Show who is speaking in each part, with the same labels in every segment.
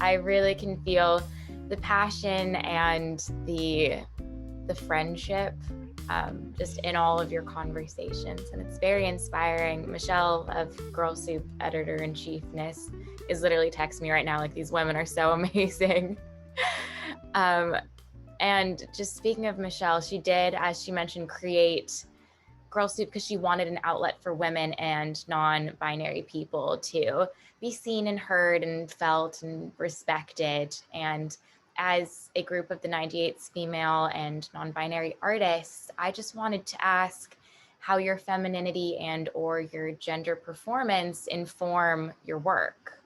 Speaker 1: I really can feel the passion and the friendship just in all of your conversations, and it's very inspiring. Michelle of Girl Soup, editor-in-chiefness, is literally texting me right now like, these women are so amazing. And just speaking of Michelle, she did, as she mentioned, create Girl Soup because she wanted an outlet for women and non-binary people to be seen and heard and felt and respected. And as a group of the 98's female and non-binary artists, I just wanted to ask how your femininity and or your gender performance inform your work,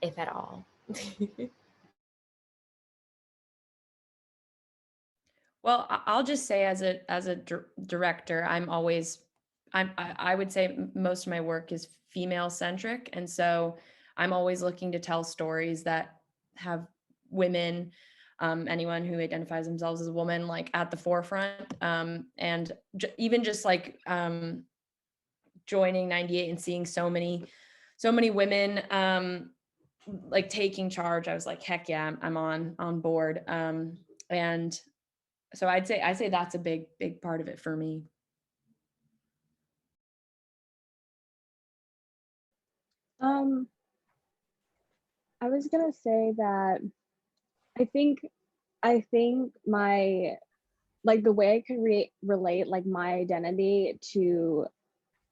Speaker 1: if at all.
Speaker 2: Well, I'll just say as a director, I would say most of my work is female centric. And so I'm always looking to tell stories that have women, anyone who identifies themselves as a woman, like at the forefront. And even just like joining 98 and seeing so many women like taking charge, I was like, heck yeah, I'm on board. And so I'd say that's a big part of it for me.
Speaker 3: I was gonna say that I think my like the way I could relate like my identity to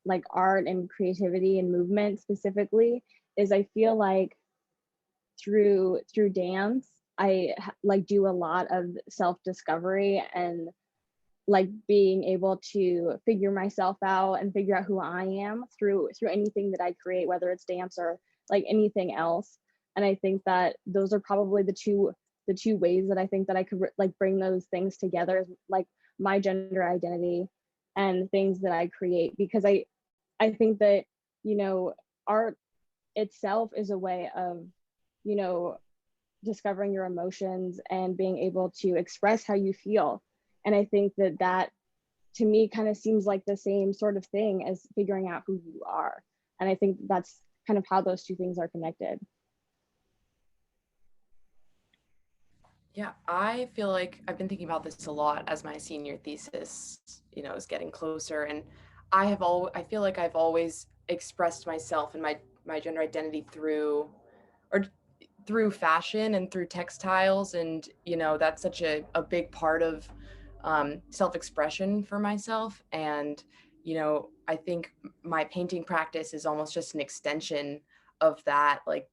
Speaker 3: like art and creativity and movement specifically is I feel like through dance I like do a lot of self-discovery and like being able to figure myself out and figure out who I am through anything that I create, whether it's dance or like anything else. And I think that those are probably the two ways that I think that I could like bring those things together, like my gender identity and things that I create, because I think that, you know, art itself is a way of, you know, discovering your emotions and being able to express how you feel. And I think that that to me kind of seems like the same sort of thing as figuring out who you are. And I think that's kind of how those two things are connected.
Speaker 4: Yeah, I feel like I've been thinking about this a lot as my senior thesis, is getting closer. And I feel like I've always expressed myself and my gender identity through fashion and through textiles. And, that's such a big part of self-expression for myself. And, I think my painting practice is almost just an extension of that, like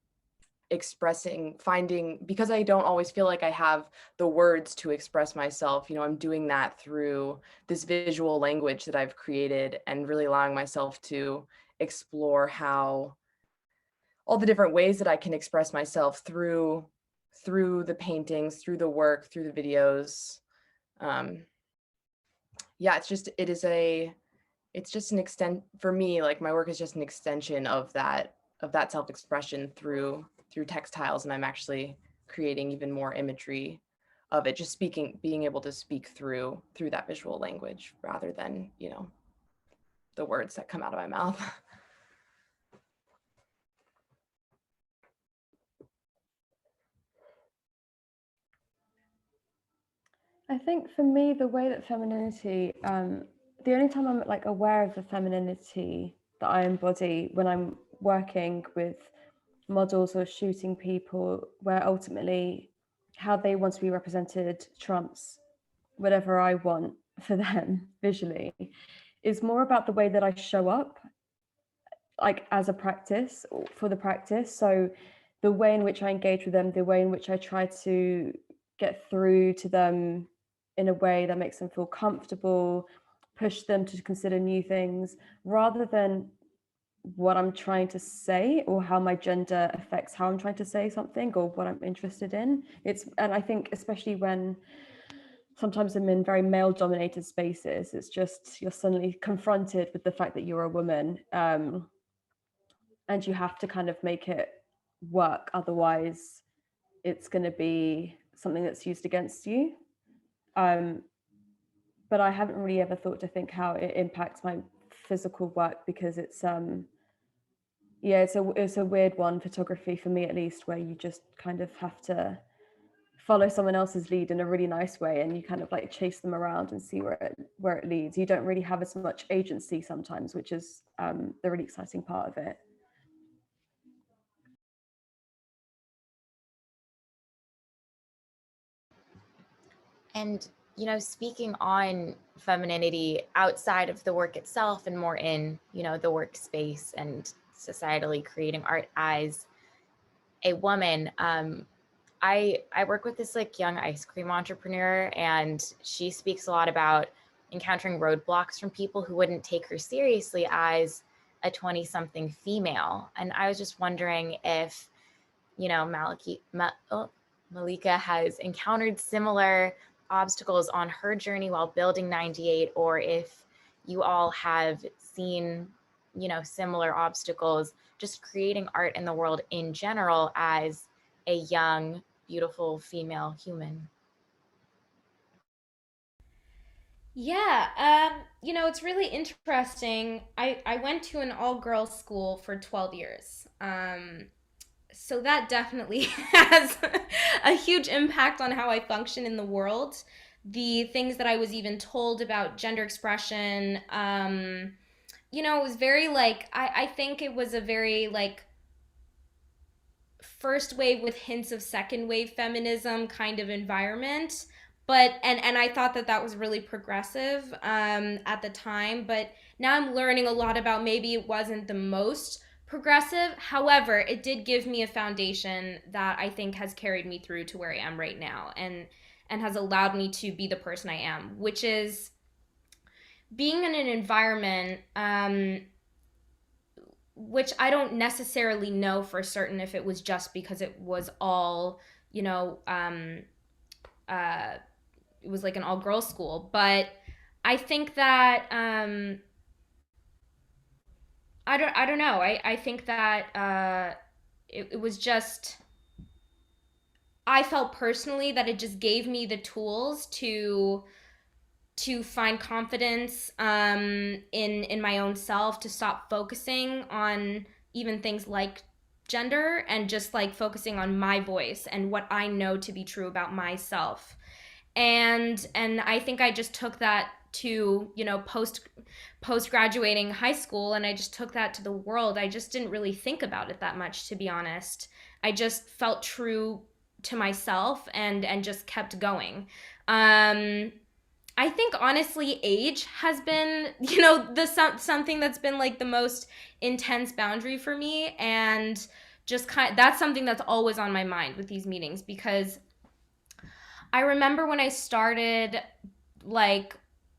Speaker 4: finding, because I don't always feel like I have the words to express myself, I'm doing that through this visual language that I've created and really allowing myself to explore how all the different ways that I can express myself through the paintings, through the work, through the videos. Yeah, it's just an extent for me, like my work is just an extension of that self-expression through textiles, and I'm actually creating even more imagery of it, just being able to speak through that visual language rather than, the words that come out of my mouth.
Speaker 5: I think for me, the way that femininity, the only time I'm like aware of the femininity that I embody when I'm working with models or shooting people, where ultimately how they want to be represented trumps whatever I want for them visually, is more about the way that I show up, like as a practice for the practice. So the way in which I engage with them, the way in which I try to get through to them in a way that makes them feel comfortable, push them to consider new things, rather than what I'm trying to say or how my gender affects how I'm trying to say something or what I'm interested in. And I think especially when sometimes I'm in very male dominated spaces, it's just you're suddenly confronted with the fact that you're a woman, and you have to kind of make it work, otherwise it's going to be something that's used against you. But I haven't really ever thought to think how it impacts my physical work, because it's yeah, it's a weird one, photography, for me at least, where you just kind of have to follow someone else's lead in a really nice way, and you kind of like chase them around and see where it leads. You don't really have as much agency sometimes, which is the really exciting part of it.
Speaker 1: And, you know, speaking on femininity outside of the work itself and more in, you know, the workspace and societally creating art as a woman, I work with this like young ice cream entrepreneur, and she speaks a lot about encountering roadblocks from people who wouldn't take her seriously as a 20-something female. And I was just wondering if, you know, Malika has encountered similar obstacles on her journey while building 98, or if you all have seen, you know, similar obstacles just creating art in the world in general as a young, beautiful female human.
Speaker 6: Yeah, you know, it's really interesting. I went to an all-girls school for 12 years. So that definitely has a huge impact on how I function in the world. The things that I was even told about gender expression, you know, it was very like, I think it was a very like first wave with hints of second wave feminism kind of environment. But and I thought that that was really progressive at the time, but now I'm learning a lot about maybe it wasn't the most progressive. However, it did give me a foundation that I think has carried me through to where I am right now, and has allowed me to be the person I am, which is being in an environment which I don't necessarily know for certain if it was just because it was all, you know, uh, it was like an all girls school. But I think that I don't know. I think that it was just, I felt personally that it just gave me the tools to find confidence in my own self, to stop focusing on even things like gender, and just like focusing on my voice and what I know to be true about myself. And I think I just took that to, you know, post graduating high school, and I just took that to the world. I just didn't really think about it that much, to be honest. I just felt true to myself and just kept going. I think honestly, age has been, you know, something that's been like the most intense boundary for me, and just that's something that's always on my mind with these meetings, because I remember when I started like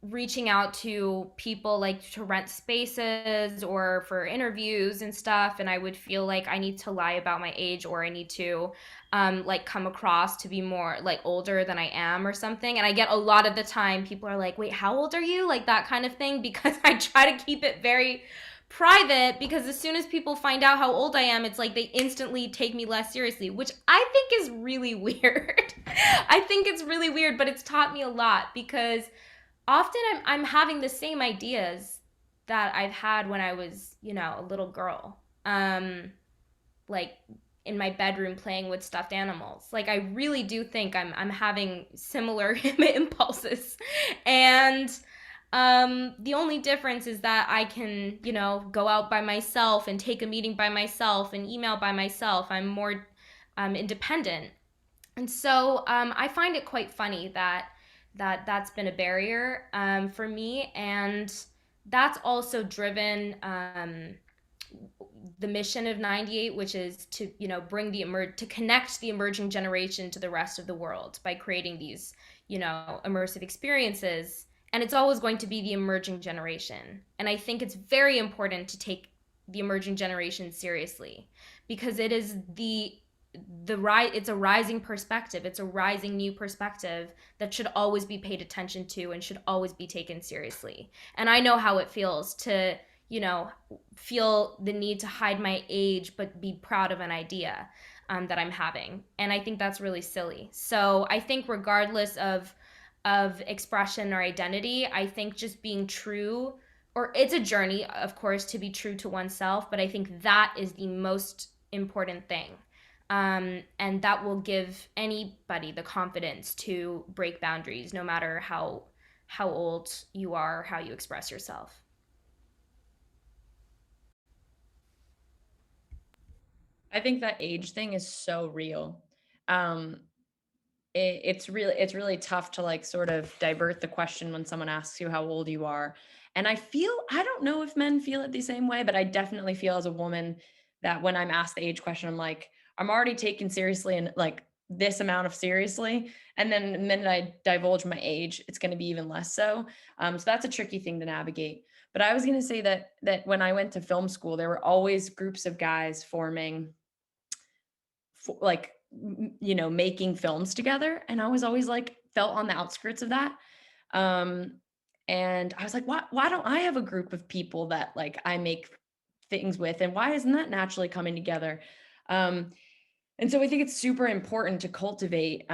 Speaker 6: reaching out to people like to rent spaces or for interviews and stuff, and I would feel like I need to lie about my age, or I need to like come across to be more like older than I am or something. And I get a lot of the time people are like, wait, how old are you, like that kind of thing, because I try to keep it very private, because as soon as people find out how old I am, it's like they instantly take me less seriously, which I think is really weird. I think it's really weird, but it's taught me a lot, because often I'm having the same ideas that I've had when I was, you know, a little girl. Like in my bedroom playing with stuffed animals. Like I really do think I'm having similar impulses. And the only difference is that I can, you know, go out by myself and take a meeting by myself and email by myself. I'm more independent. And so I find it quite funny that that's been a barrier for me, and that's also driven the mission of 98, which is to, you know, bring to connect the emerging generation to the rest of the world by creating these, you know, immersive experiences. And it's always going to be the emerging generation, and I think it's very important to take the emerging generation seriously, because it is it's a rising perspective, it's a rising new perspective that should always be paid attention to and should always be taken seriously. And I know how it feels to, you know, feel the need to hide my age but be proud of an idea that I'm having, and I think that's really silly. So I think regardless of expression or identity, I think just being true or it's a journey, of course, to be true to oneself, but I think that is the most important thing. And that will give anybody the confidence to break boundaries, no matter how old you are, how you express yourself.
Speaker 2: I think that age thing is so real. Um, it's really tough to like sort of divert the question when someone asks you how old you are. And I don't know if men feel it the same way, but I definitely feel as a woman that when I'm asked the age question, I'm like, I'm already taken seriously and like this amount of seriously. And then the minute I divulge my age, it's going to be even less so. So that's a tricky thing to navigate. But I was going to say that when I went to film school, there were always groups of guys forming like making films together, and I was always like felt on the outskirts of that. um and I was like, why don't I have a group of people that like I make things with, and why isn't that naturally coming together? And so I think it's super important to cultivate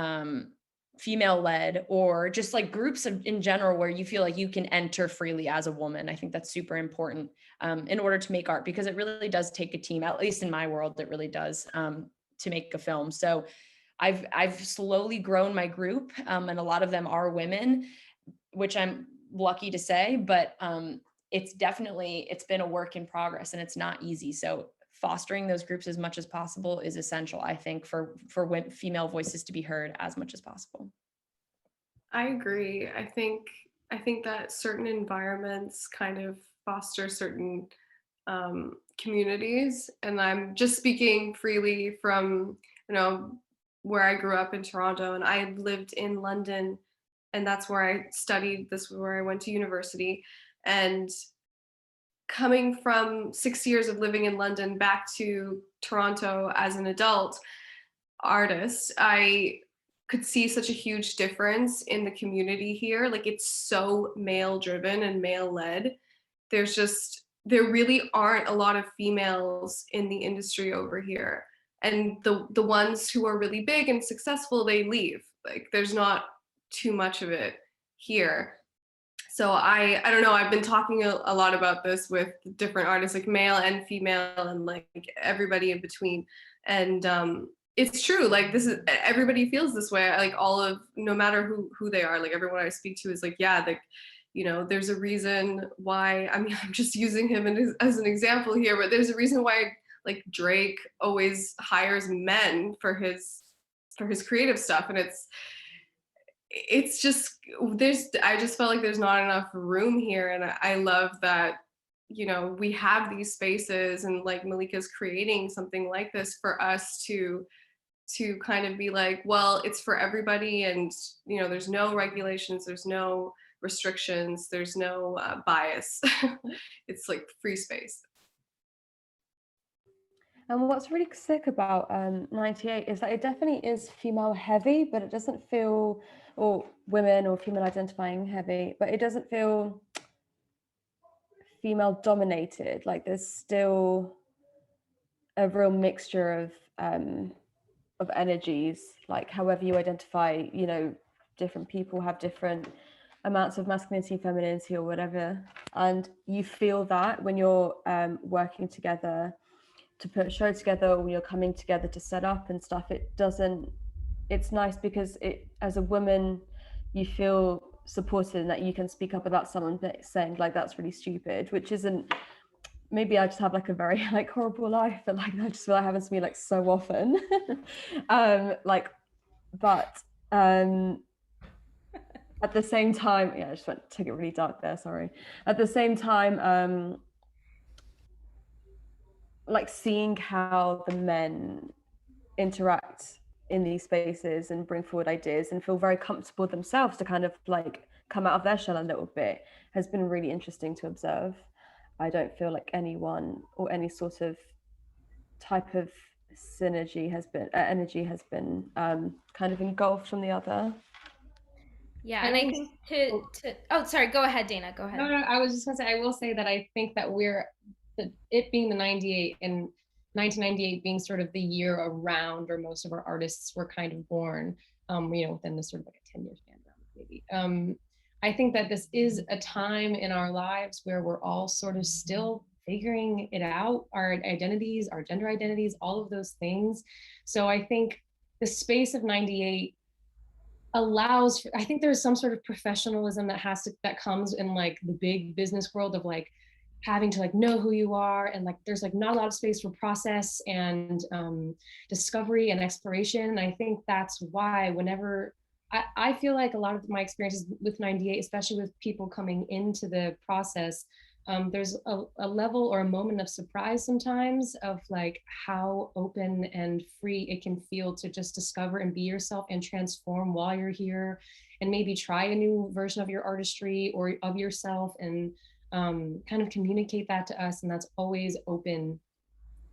Speaker 2: female led, or just like groups of, in general, where you feel like you can enter freely as a woman. I think that's super important in order to make art, because it really does take a team, at least in my world, it really does, to make a film. So I've slowly grown my group, and a lot of them are women, which I'm lucky to say, but it's been a work in progress, and it's not easy. So fostering those groups as much as possible is essential, I think, for female voices to be heard as much as possible.
Speaker 7: I agree. I think that certain environments kind of foster certain communities, and I'm just speaking freely from where I grew up in Toronto, and I lived in London, and that's where I studied. This was where I went to university, and coming from 6 years of living in London back to Toronto as an adult artist, I could see such a huge difference in the community here. Like, it's so male driven and male led. There really aren't a lot of females in the industry over here. And the ones who are really big and successful, they leave. Like, there's not too much of it here. So I don't know, I've been talking a lot about this with different artists, like male and female, and like everybody in between. And it's true, like this is, everybody feels this way, like all of, no matter who they are, like everyone I speak to is like, yeah, like, there's a reason why, I mean, I'm just using him as an example here, but there's a reason why like Drake always hires men for his creative stuff. And it's just, I just felt like there's not enough room here. And I love that, we have these spaces, and like Malika's creating something like this for us to kind of be like, well, it's for everybody, and there's no regulations, there's no restrictions, there's no bias. It's like free space.
Speaker 5: And what's really sick about 98 is that it definitely is female heavy, but it doesn't feel, or women or female identifying heavy, but it doesn't feel female dominated. Like, there's still a real mixture of energies, like however you identify, different people have different amounts of masculinity, femininity, or whatever. And you feel that when you're working together to put a show together, or when you're coming together to set up and stuff. It's nice because as a woman, you feel supported, and that you can speak up about someone saying like, that's really stupid, which isn't, maybe I just have like a very like horrible life, but like I just feel like happens to me like so often. But at the same time, I just went to take it really dark there, sorry. At the same time, like seeing how the men interact in these spaces and bring forward ideas and feel very comfortable themselves to kind of like come out of their shell a little bit has been really interesting to observe. I don't feel like anyone or any sort of type of energy has been kind of engulfed from the other.
Speaker 6: Yeah, and I think oh, sorry, go ahead, Dana, go ahead.
Speaker 8: No, I was just gonna say, I will say that I think that it being the 98 and 1998 being sort of the year around where most of our artists were kind of born, within the sort of like a 10-year span, maybe. I think that this is a time in our lives where we're all sort of still figuring it out, our identities, our gender identities, all of those things. So I think the space of 98 allows for, I think there's some sort of professionalism that comes in like the big business world of like having to like know who you are, and like there's like not a lot of space for process and discovery and exploration. And I think that's why whenever I feel like a lot of my experiences with 98, especially with people coming into the process, there's a level or a moment of surprise sometimes of like how open and free it can feel to just discover and be yourself and transform while you're here, and maybe try a new version of your artistry or of yourself, and kind of communicate that to us. And that's always open.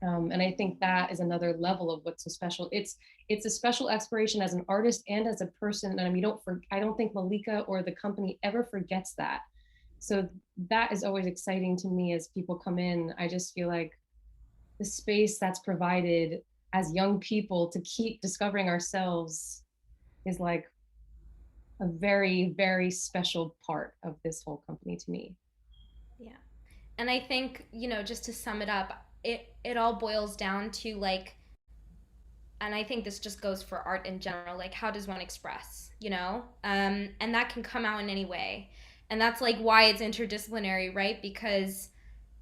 Speaker 8: And I think that is another level of what's so special. It's a special exploration as an artist and as a person. And I mean, I don't think Malika or the company ever forgets that. So that is always exciting to me as people come in. I just feel like the space that's provided as young people to keep discovering ourselves is like a very, very special part of this whole company to me.
Speaker 6: Yeah. And I think, just to sum it up, it all boils down to like, and I think this just goes for art in general, like how does one express, and that can come out in any way. And that's like why it's interdisciplinary, right? Because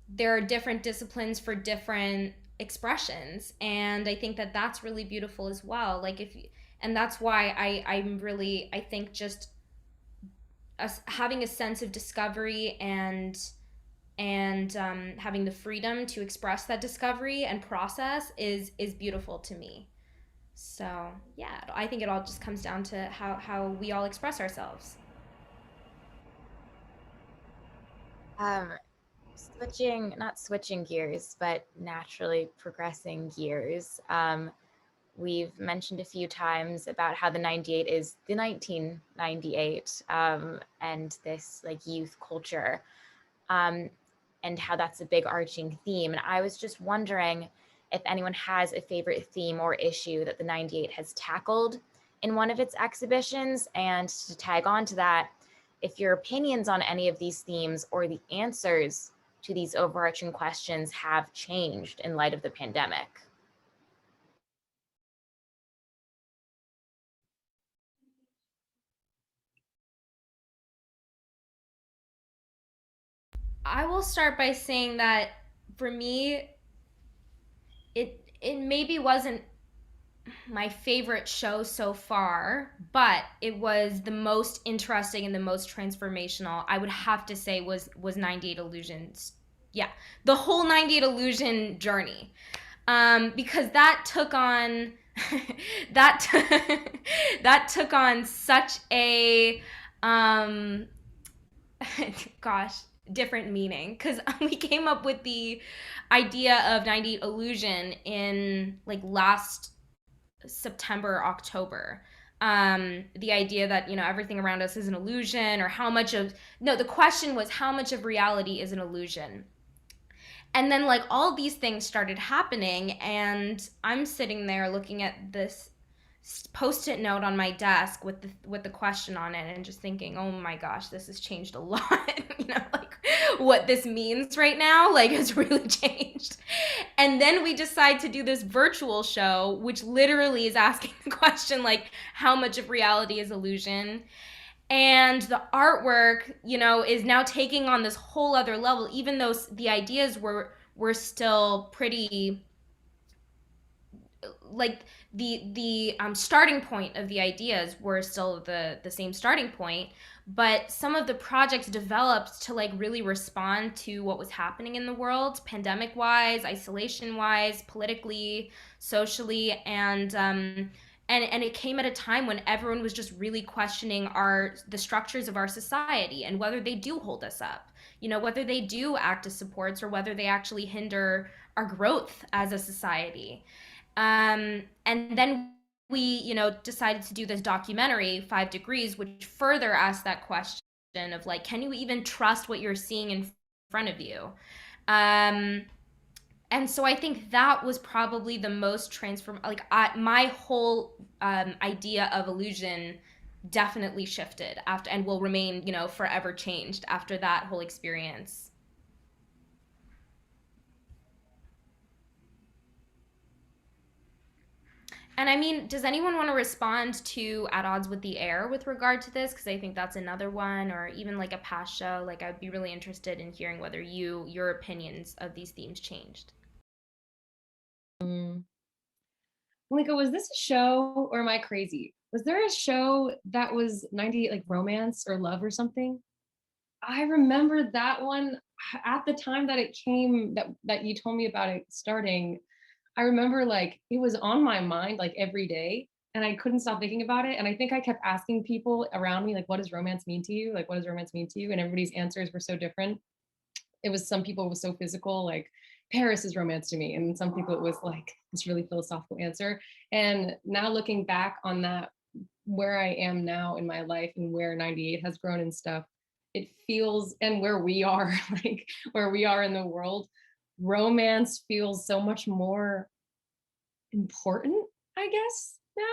Speaker 6: there are different disciplines for different expressions, and I think that that's really beautiful as well. Like and that's why I'm really, I think just having a sense of discovery and having the freedom to express that discovery and process is beautiful to me. So yeah, I think it all just comes down to how we all express ourselves.
Speaker 1: Not switching gears, but naturally progressing gears. We've mentioned a few times about how the 98 is the 1998, and this like youth culture, and how that's a big arching theme. And I was just wondering if anyone has a favorite theme or issue that the 98 has tackled in one of its exhibitions. And to tag on to that, if your opinions on any of these themes or the answers to these overarching questions have changed in light of the pandemic.
Speaker 6: I will start by saying that for me, it maybe wasn't my favorite show so far, but it was the most interesting and the most transformational. I would have to say was 98 Illusions. Yeah, the whole 98 Illusion journey, because that took on that took on such a gosh, different meaning, because we came up with the idea of 98 Illusion in like last September, October. The idea that, everything around us is an illusion, or the question was how much of reality is an illusion. And then like all these things started happening, and I'm sitting there looking at this post-it note on my desk with the question on it, and just thinking, oh my gosh, this has changed a lot. Like what this means right now, like, has really changed. And then we decide to do this virtual show, which literally is asking the question like, how much of reality is illusion? And the artwork, is now taking on this whole other level, even though the ideas were still pretty, like, the starting point of the ideas were still the same starting point, but some of the projects developed to like really respond to what was happening in the world, pandemic wise, isolation wise, politically, socially, and it came at a time when everyone was just really questioning the structures of our society and whether they do hold us up, whether they do act as supports or whether they actually hinder our growth as a society. And then we, decided to do this documentary, 5 Degrees, which further asked that question of like, can you even trust what you're seeing in front of you? And so I think that was probably the most my whole idea of illusion definitely shifted after, and will remain, forever changed after that whole experience. And I mean, does anyone want to respond to At Odds with the Air with regard to this? Because I think that's another one, or even like a past show. Like, I'd be really interested in hearing whether your opinions of these themes changed.
Speaker 8: Malika, was this a show or am I crazy? Was there a show that was 98 like romance or love or something? I remember that one at the time that it came, that you told me about it starting. I remember like it was on my mind like every day and I couldn't stop thinking about it. And I think I kept asking people around me, like, what does romance mean to you? Like, what does romance mean to you? And everybody's answers were so different. It was, some people was so physical, like Paris is romance to me. And some people it was like this really philosophical answer. And now looking back on that, where I am now in my life and where 98 has grown and stuff, it feels, and where we are, like where we are in the world, romance feels so much more important, I guess, now.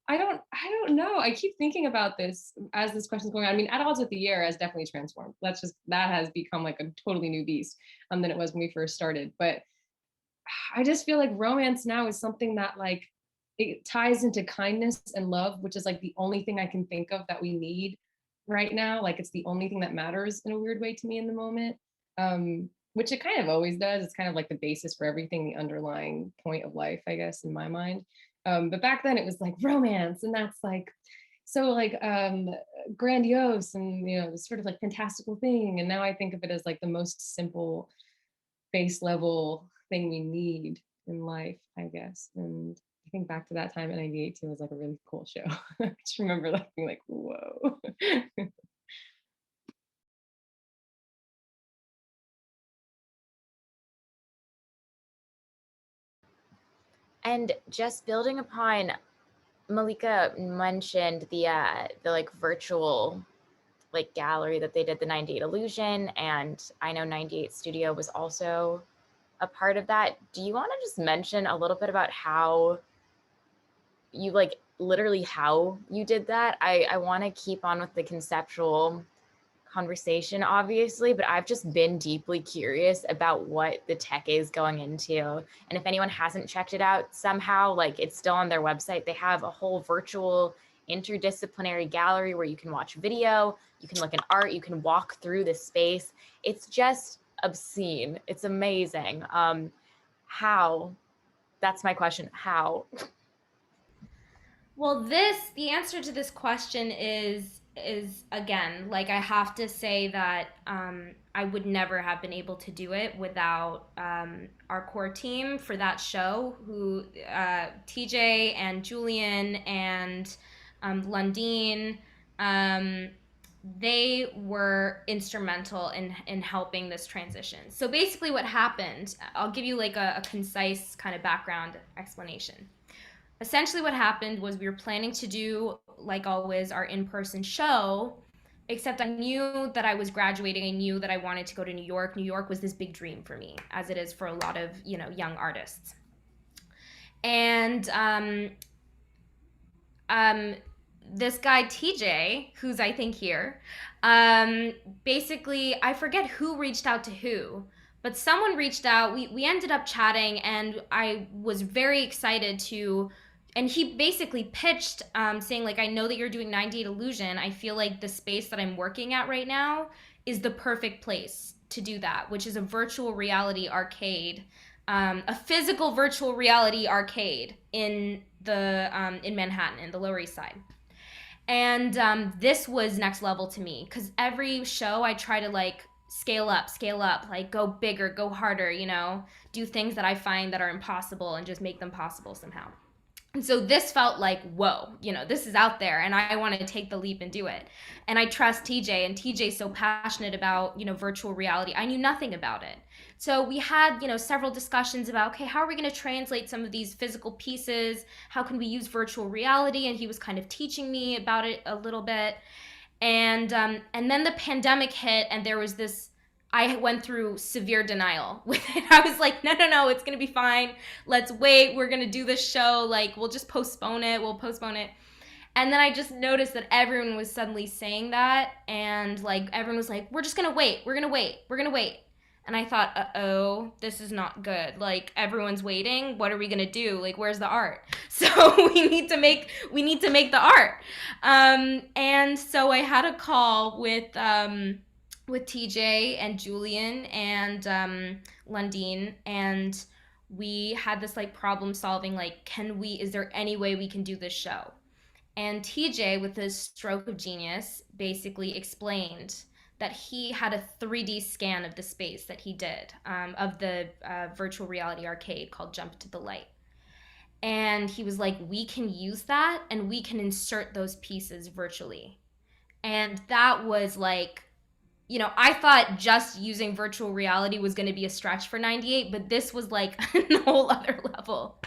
Speaker 8: I don't know. I keep thinking about this as this question's going on. I mean, At Odds with the Year has definitely transformed. That has become like a totally new beast than it was when we first started. But I just feel like romance now is something that like it ties into kindness and love, which is like the only thing I can think of that we need right now. Like it's the only thing that matters in a weird way to me in the moment. Which it kind of always does. It's kind of like the basis for everything, the underlying point of life, I guess, in my mind. But back then it was like romance, and that's like so like grandiose and this sort of like fantastical thing. And now I think of it as like the most simple base level thing we need in life, I guess. And I think back to that time in 98 too was like a really cool show. I just remember like being like, whoa.
Speaker 1: And just building upon, Malika mentioned the like virtual like gallery that they did, the 98 Illusion, and I know 98 Studio was also a part of that. Do you want to just mention a little bit about how you like literally how you did that? I want to keep on with the conceptual conversation, obviously, but I've just been deeply curious about what the tech is going into. And if anyone hasn't checked it out somehow, like it's still on their website. They have a whole virtual interdisciplinary gallery where you can watch video, you can look at art, you can walk through the space. It's just obscene. It's amazing. How? That's my question. How?
Speaker 6: Well, the answer to this question is again, like, I have to say that I would never have been able to do it without our core team for that show, who TJ and Julian and Lundeen, they were instrumental in helping this transition. So basically what happened, I'll give you like a concise kind of background explanation. Essentially what happened was we were planning to do, like always, our in-person show, except I knew that I was graduating. I knew that I wanted to go to New York. New York was this big dream for me, as it is for a lot of young artists. And this guy TJ, who's I think here, basically, I forget who reached out to who, but someone reached out. We ended up chatting, and I was very excited to. And he basically pitched, saying like, I know that you're doing 98 Illusion. I feel like the space that I'm working at right now is the perfect place to do that, which is a virtual reality arcade, a physical virtual reality arcade in Manhattan, in the Lower East Side. And this was next level to me, because every show I try to like scale up, like go bigger, go harder, do things that I find that are impossible and just make them possible somehow. And so this felt like, whoa, this is out there, and I want to take the leap and do it. And I trust TJ, and TJ's so passionate about, virtual reality. I knew nothing about it. So we had, several discussions about, okay, how are we going to translate some of these physical pieces? How can we use virtual reality? And he was kind of teaching me about it a little bit. And then the pandemic hit, and there was this, I went through severe denial with it. I was like, no, it's going to be fine. Let's wait. We're going to do this show. Like, we'll just postpone it. We'll postpone it. And then I just noticed that everyone was suddenly saying that, and like everyone was like, we're just gonna wait, we're gonna wait, we're gonna wait. And I thought, uh-oh, this is not good. Like everyone's waiting. What are we gonna do? Like, where's the art? So we need to make the art. And so I had a call with TJ and Julian and Lundeen, and we had this like problem solving, like, is there any way we can do this show? And TJ, with his stroke of genius, basically explained that he had a 3D scan of the space that he did, of the virtual reality arcade called Jump to the Light. And he was like, we can use that and we can insert those pieces virtually. And that was like, I thought just using virtual reality was going to be a stretch for 98, but this was like a whole other level.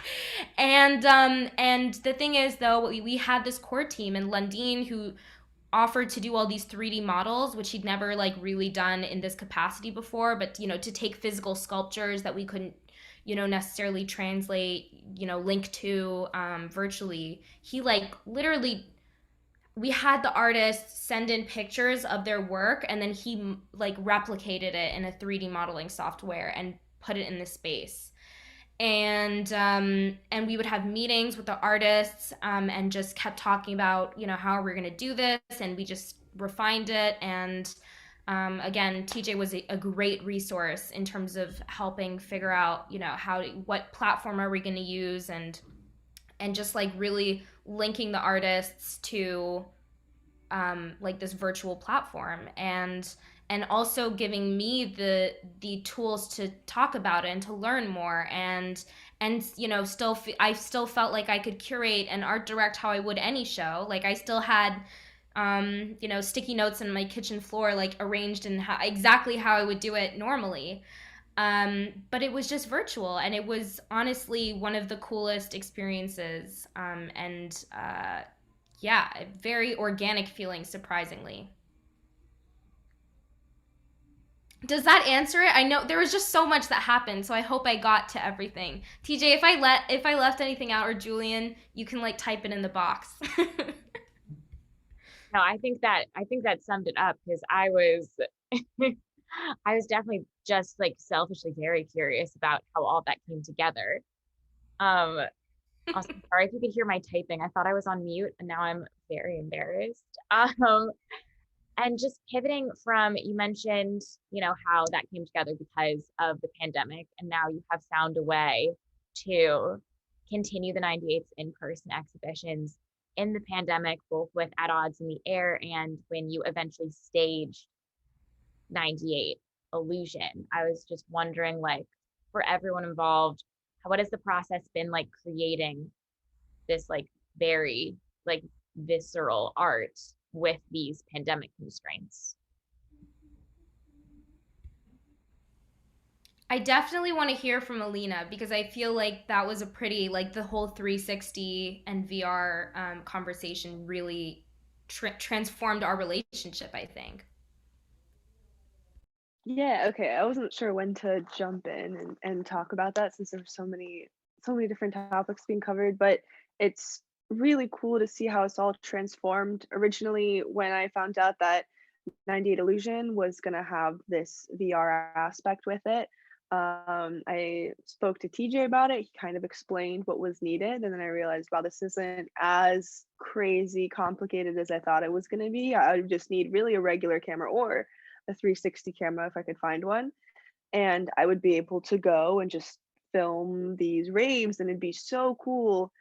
Speaker 6: And the thing is, though, we had this core team, and Lundeen, who offered to do all these 3D models, which he'd never like really done in this capacity before, but to take physical sculptures that we couldn't necessarily translate, link to virtually. He like literally, we had the artists send in pictures of their work, and then he like replicated it in a 3D modeling software and put it in the space. And we would have meetings with the artists, and just kept talking about how we're going to do this, and we just refined it. And again, TJ was a great resource in terms of helping figure out what platform are we going to use, and just like really linking the artists to like this virtual platform, and also giving me the tools to talk about it and to learn more, and I still felt like I could curate and art direct how I would any show. Like I still had sticky notes on my kitchen floor, like arranged in exactly how I would do it normally. But it was just virtual, and it was honestly one of the coolest experiences. And yeah, very organic feeling, surprisingly. Does that answer it? I know there was just so much that happened, so I hope I got to everything. TJ, if I left anything out, or Julian, you can like type it in the box.
Speaker 1: No, I think that summed it up, because I was I was definitely just like selfishly very curious about how all that came together. Also, sorry if you could hear my typing. I thought I was on mute, and now I'm very embarrassed. And just pivoting from, you mentioned, how that came together because of the pandemic, and now you have found a way to continue the 98's in-person exhibitions in the pandemic, both with At Odds in the Air and when you eventually staged 98 Illusion. I was just wondering, like, for everyone involved, what has the process been like creating this like very like visceral art with these pandemic constraints?
Speaker 6: I definitely want to hear from Alina, because I feel like that was a pretty, like, the whole 360 and VR conversation really transformed our relationship, I think.
Speaker 3: Yeah, okay. I wasn't sure when to jump in and talk about that, since there's so many different topics being covered, but it's really cool to see how it's all transformed. Originally, when I found out that 98 Illusion was going to have this VR aspect with it, I spoke to TJ about it. He kind of explained what was needed, and then I realized, wow, this isn't as crazy complicated as I thought it was going to be. I would just need really a regular camera or a 360 camera if I could find one, and I would be able to go and just film these raves, and it'd be so cool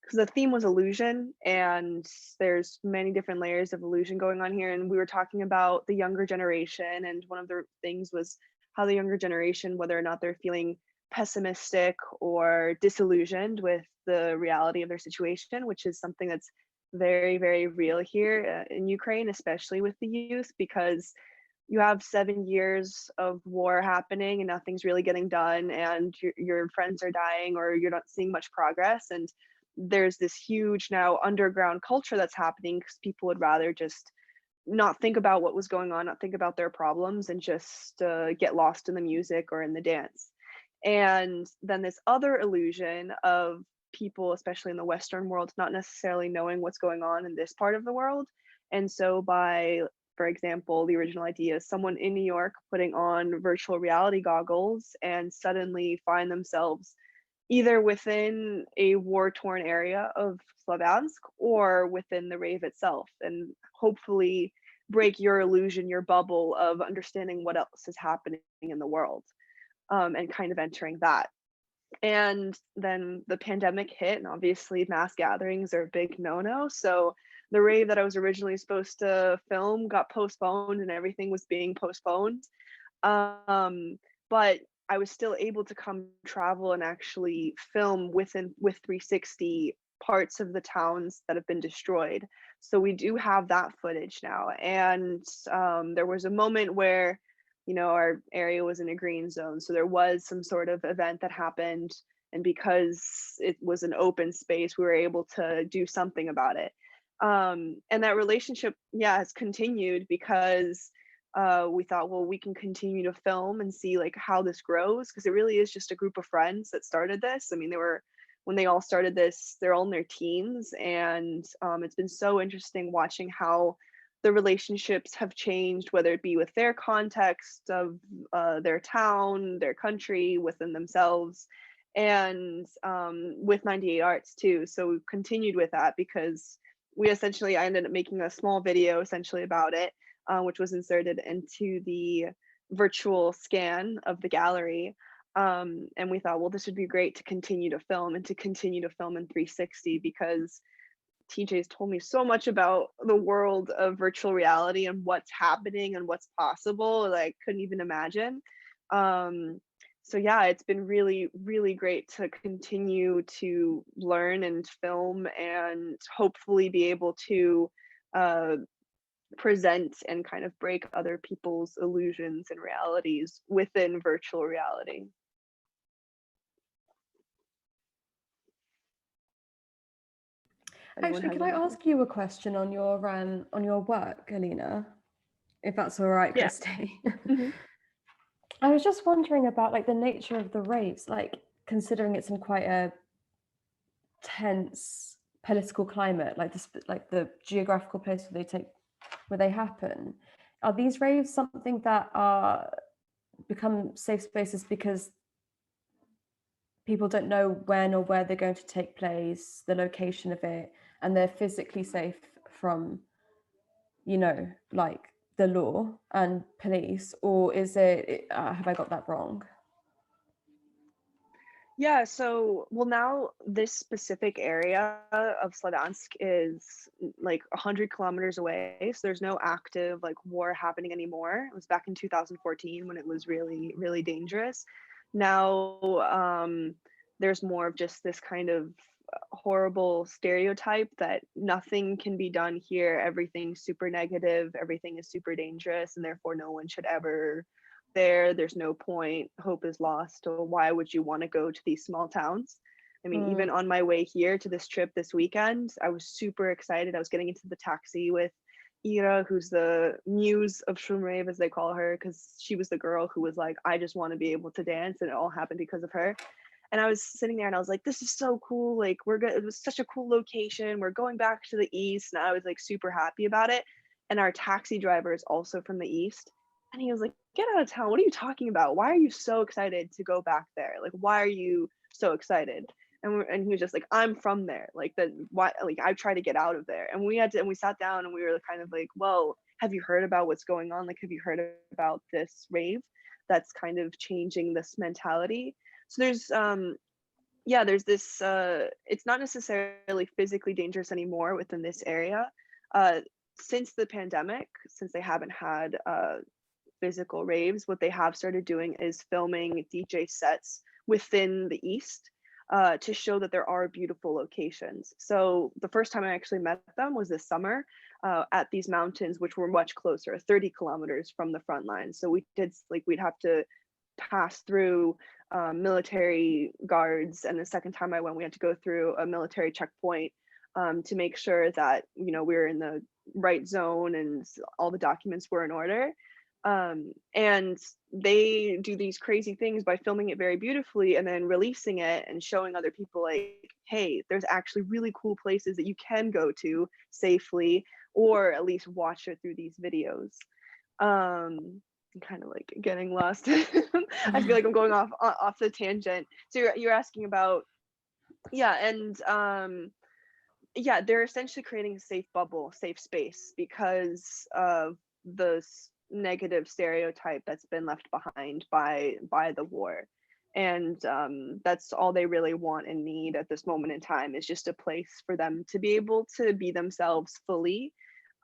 Speaker 3: because the theme was illusion, and there's many different layers of illusion going on here. And we were talking about the younger generation, and one of the things was how the younger generation, whether or not they're feeling pessimistic or disillusioned with the reality of their situation, which is something that's very, very real here in Ukraine, especially with the youth, because you have 7 years of war happening and nothing's really getting done, and your friends are dying, or you're not seeing much progress. And there's this huge now underground culture that's happening because people would rather just not think about what was going on, not think about their problems, and just get lost in the music or in the dance. And then this other illusion of
Speaker 9: people, especially in the Western world, not necessarily knowing what's going on in this part of the world. And so by, for example, the original idea is someone in New York putting on virtual reality goggles and suddenly find themselves either within a war-torn area of Slaviansk or within the rave itself, and hopefully break your illusion, your bubble of understanding what else is happening in the world, and kind of entering that. And then the pandemic hit, and obviously mass gatherings are a big no-no. So the rave that I was originally supposed to film got postponed, and everything was being postponed. But I was still able to come travel and actually film with 360 parts of the towns that have been destroyed. So we do have that footage now. And there was a moment where, you know, our area was in a green zone. So there was some sort of event that happened. And because it was an open space, we were able to do something about it. And that relationship, yeah, has continued because we thought, well, we can continue to film and see like how this grows, because it really is just a group of friends that started this. I mean, when they all started this, they're all in their teens, and it's been so interesting watching how the relationships have changed, whether it be with their context of their town, their country, within themselves, and with 98 Arts too. So we've continued with that because I ended up making a small video essentially about it, which was inserted into the virtual scan of the gallery. And we thought, well, this would be great to continue to film and to continue to film in 360, because TJ's told me so much about the world of virtual reality and what's happening and what's possible that I couldn't even imagine. So yeah, it's been really, really great to continue to learn and film and hopefully be able to present and kind of break other people's illusions and realities within virtual reality.
Speaker 5: Actually, can I ask you a question on your work, Alina? If that's all right,
Speaker 9: Yeah.
Speaker 5: Christy.
Speaker 9: Mhm.
Speaker 5: I was just wondering about like the nature of the raves, like considering it's in quite a tense political climate, like the geographical place where they happen. Are these raves something that are become safe spaces because people don't know when or where they're going to take place, the location of it, and they're physically safe from, you know, like the law and police? Or is it, have I got that wrong?
Speaker 9: Yeah, so, well, now this specific area of Sladansk is like 100 kilometers away. So there's no active like war happening anymore. It was back in 2014 when it was really, really dangerous. Now, there's more of just this kind of horrible stereotype that nothing can be done here. Everything's super negative, everything is super dangerous, and therefore no one should ever there's no point, hope is lost, or why would you want to go to these small towns? I mean, even on my way here to this trip this weekend, I was super excited. I was getting into the taxi with Ira, who's the muse of Shroom as they call her, because she was the girl who was like, I just want to be able to dance, and it all happened because of her. And I was sitting there and I was like, this is so cool. Like, it was such a cool location. We're going back to the East. And I was like super happy about it. And our taxi driver is also from the East. And he was like, get out of town. What are you talking about? Why are you so excited to go back there? Like, why are you so excited? And he was just like, I'm from there. Like why, like I try to get out of there. And we sat down and we were kind of like, well, have you heard about what's going on? Like, have you heard about this rave that's kind of changing this mentality? So there's this, it's not necessarily physically dangerous anymore within this area. Since the pandemic, since they haven't had physical raves, what they have started doing is filming DJ sets within the East to show that there are beautiful locations. So the first time I actually met them was this summer at these mountains, which were much closer, 30 kilometers from the front line. So we'd have to pass through military guards, and the second time I went, we had to go through a military checkpoint to make sure that, you know, we were in the right zone and all the documents were in order. And they do these crazy things by filming it very beautifully and then releasing it and showing other people like, hey, there's actually really cool places that you can go to safely, or at least watch it through these videos. I'm kind of like getting lost. I feel like I'm going off the tangent. So you're asking about, yeah, and yeah, they're essentially creating a safe bubble, safe space, because of the negative stereotype that's been left behind by the war. And that's all they really want and need at this moment in time, is just a place for them to be able to be themselves fully.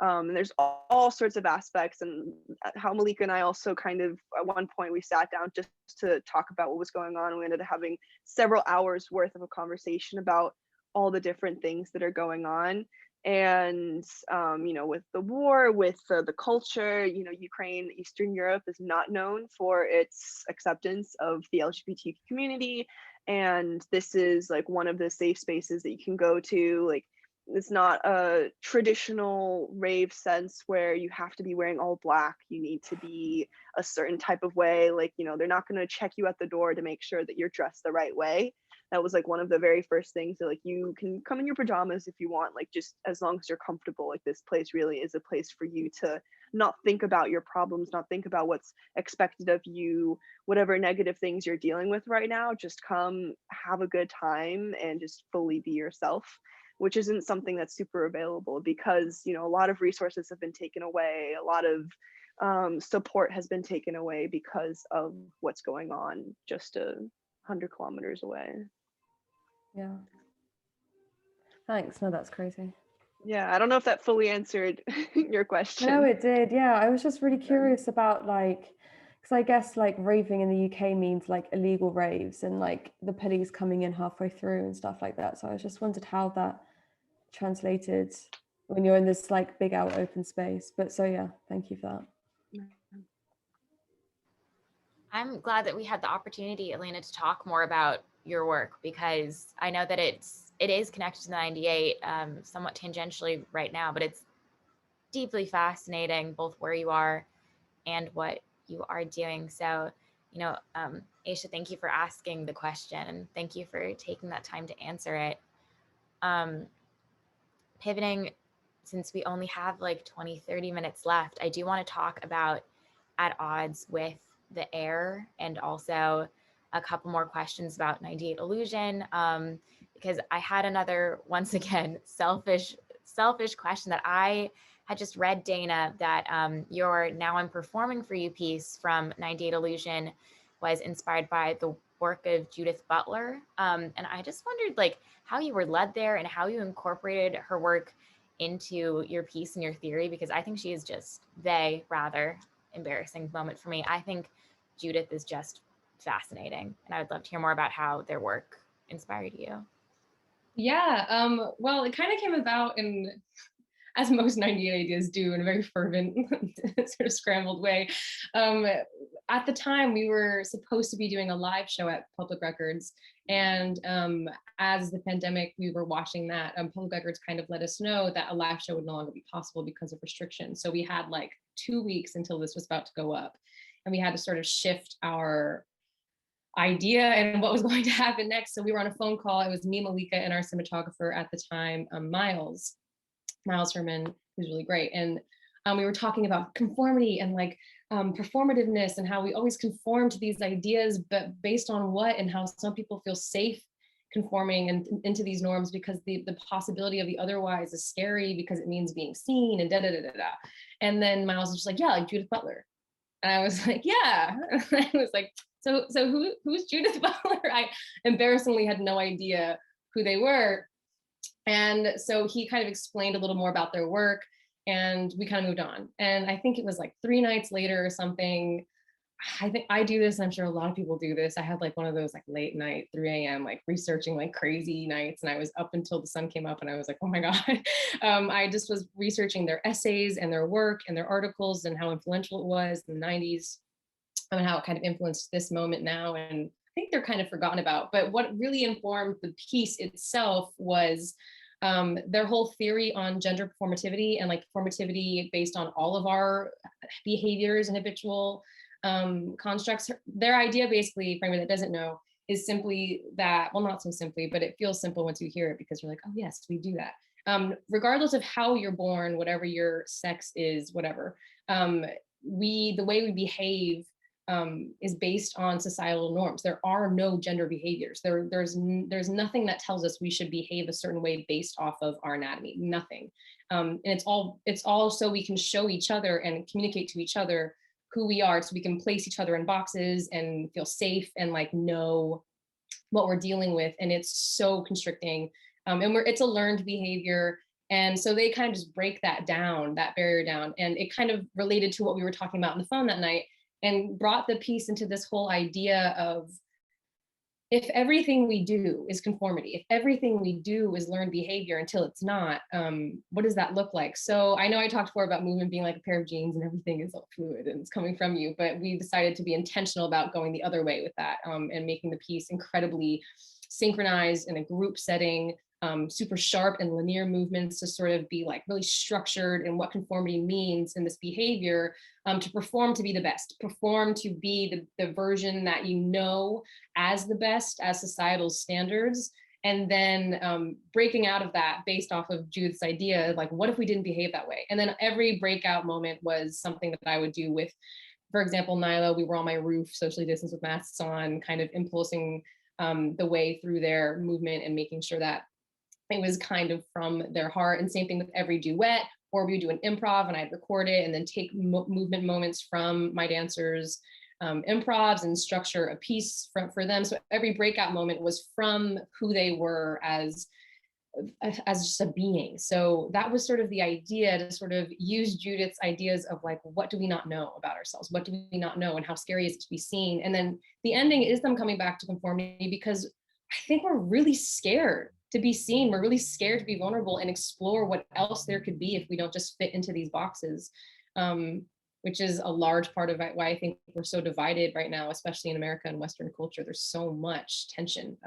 Speaker 9: And there's all sorts of aspects, and how Malika and I also kind of, at one point we sat down just to talk about what was going on. We ended up having several hours worth of a conversation about all the different things that are going on. And you know, with the war, with the culture, you know, Ukraine, Eastern Europe is not known for its acceptance of the LGBT community, and this is like one of the safe spaces that you can go to. Like, it's not a traditional rave sense where you have to be wearing all black, you need to be a certain type of way. Like, you know, they're not going to check you at the door to make sure that you're dressed the right way. That was like one of the very first things, that like, you can come in your pajamas if you want, like, just as long as you're comfortable. Like, this place really is a place for you to not think about your problems, not think about what's expected of you, whatever negative things you're dealing with right now. Just come, have a good time, and just fully be yourself, which isn't something that's super available, because, you know, a lot of resources have been taken away, a lot of support has been taken away because of what's going on just 100 kilometers away.
Speaker 5: Yeah. Thanks. No, that's crazy.
Speaker 9: Yeah, I don't know if that fully answered your question.
Speaker 5: No, it did. Yeah, I was just really curious about, like, because I guess like raving in the UK means like illegal raves and like the police coming in halfway through and stuff like that. So I just wondered how that translated when you're in this like big out open space. But so yeah, thank you for that.
Speaker 1: I'm glad that we had the opportunity, Elena, to talk more about your work, because I know that it is connected to the 98, somewhat tangentially right now, but it's deeply fascinating, both where you are and what you are doing. So, you know, Aisha, thank you for asking the question, and thank you for taking that time to answer it. Pivoting, since we only have like 20-30 minutes left, I do want to talk about At Odds with the Air, and also a couple more questions about 98 Illusion, because I had another, once again, selfish question that I had just read, Dana, that your Now I'm Performing For You piece from 98 Illusion was inspired by the work of Judith Butler. And I just wondered like how you were led there and how you incorporated her work into your piece and your theory, because I think she is just rather embarrassing moment for me. I think Judith is just fascinating, and I would love to hear more about how their work inspired you.
Speaker 8: Yeah, well, it kind of came about in, as most 98 ideas do, in a very fervent sort of scrambled way. At the time, we were supposed to be doing a live show at Public Records, and as the pandemic, we were watching that, Public Records kind of let us know that a live show would no longer be possible because of restrictions. So we had like 2 weeks until this was about to go up, and we had to sort of shift our idea and what was going to happen next. So we were on a phone call. It was me, Malika, and our cinematographer at the time, Miles Herman, who's really great. And we were talking about conformity and like performativeness, and how we always conform to these ideas, but based on what, and how some people feel safe conforming and into these norms because the possibility of the otherwise is scary because it means being seen and da da da da da. And then Miles was just like, yeah, like Judith Butler. And I was like, yeah. I was like, so who's Judith Butler? I embarrassingly had no idea who they were. And so he kind of explained a little more about their work, and we kind of moved on. And I think it was like 3 nights later or something. I think I do this, and I'm sure a lot of people do this. I had like one of those like late night 3 a.m. like researching like crazy nights, and I was up until the sun came up, and I was like, oh my God. I just was researching their essays and their work and their articles and how influential it was in the 90s and how it kind of influenced this moment now. And I think they're kind of forgotten about. But what really informed the piece itself was Their whole theory on gender performativity and like performativity based on all of our behaviors and habitual constructs, their idea basically, for anyone that doesn't know, is simply that, well, not so simply, but it feels simple once you hear it because you're like, oh yes, we do that. Regardless of how you're born, whatever your sex is, whatever, the way we behave is based on societal norms. There are no gender behaviors. There's nothing that tells us we should behave a certain way based off of our anatomy. Nothing, and it's all so we can show each other and communicate to each other who we are, so we can place each other in boxes and feel safe and like know what we're dealing with. And it's so constricting, and it's a learned behavior. And so they kind of just break that down, that barrier down, and it kind of related to what we were talking about on the phone that night, and brought the piece into this whole idea of, if everything we do is conformity, if everything we do is learned behavior until it's not, what does that look like? So I know I talked before about movement being like a pair of jeans and everything is all fluid and it's coming from you, but we decided to be intentional about going the other way with that, and making the piece incredibly synchronized in a group setting, super sharp and linear movements to sort of be like really structured in what conformity means in this behavior, to perform to be the best, perform to be the version that you know as the best, as societal standards. And then breaking out of that based off of Judith's idea, like, what if we didn't behave that way? And then every breakout moment was something that I would do with, for example, Nyla, we were on my roof, socially distanced with masks on, kind of impulsing the way through their movement and making sure that it was kind of from their heart. And same thing with every duet, or we would do an improv and I'd record it and then take movement moments from my dancers, improvs, and structure a piece for them. So every breakout moment was from who they were as just a being. So that was sort of the idea, to sort of use Judith's ideas of like, what do we not know about ourselves? What do we not know? And how scary is it to be seen? And then the ending is them coming back to conformity, because I think we're really scared to be seen. We're really scared to be vulnerable and explore what else there could be if we don't just fit into these boxes, which is a large part of why I think we're so divided right now, especially in America and Western culture. There's so much tension